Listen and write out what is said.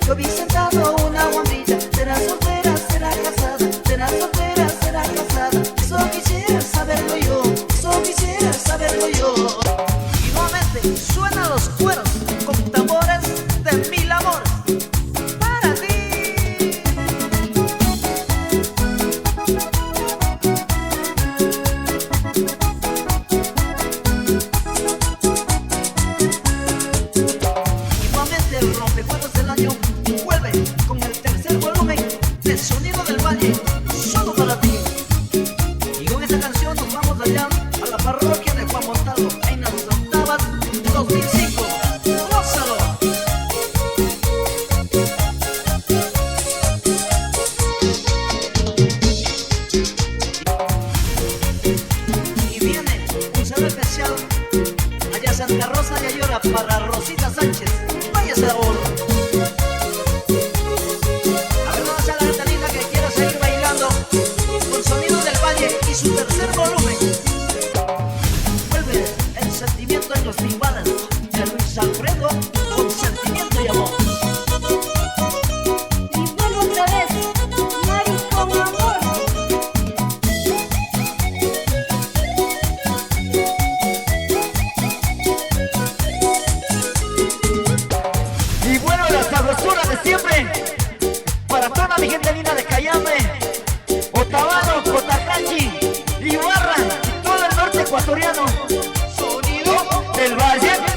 Yo vi sentado una bombilla. ¿Será soltera, será casada? ¿Será soltera, será casada? Eso quisiera saberlo yo, eso quisiera saberlo yo. Y nuevamente suenan los cueros con tambores de mil amores para ti. Igualmente el rompecuerdas del año vuelve con el tercer volumen del Sonido del Valle, solo para ti. Y con esta canción nos vamos allá a la parroquia de Juan Montalvo en las octavas 2005. ¡Gózalo! Y viene un saludo especial allá a Santa Rosa de Ayora para Rosita Sánchez. Váyase ahora. A ver dónde está la gente linda que quiera seguir bailando con Sonido del Valle y su tercer volumen. Vuelve el sentimiento en los timbales de Luis Alfredo con sentimiento y amor. Y vuelvo otra vez, Mari con amor. Y bueno, la sabrosura de siempre para toda mi gente linda de Cayambe, Otavalo, Cotacachi, Ibarra y todo el norte ecuatoriano. Sonido del Valle.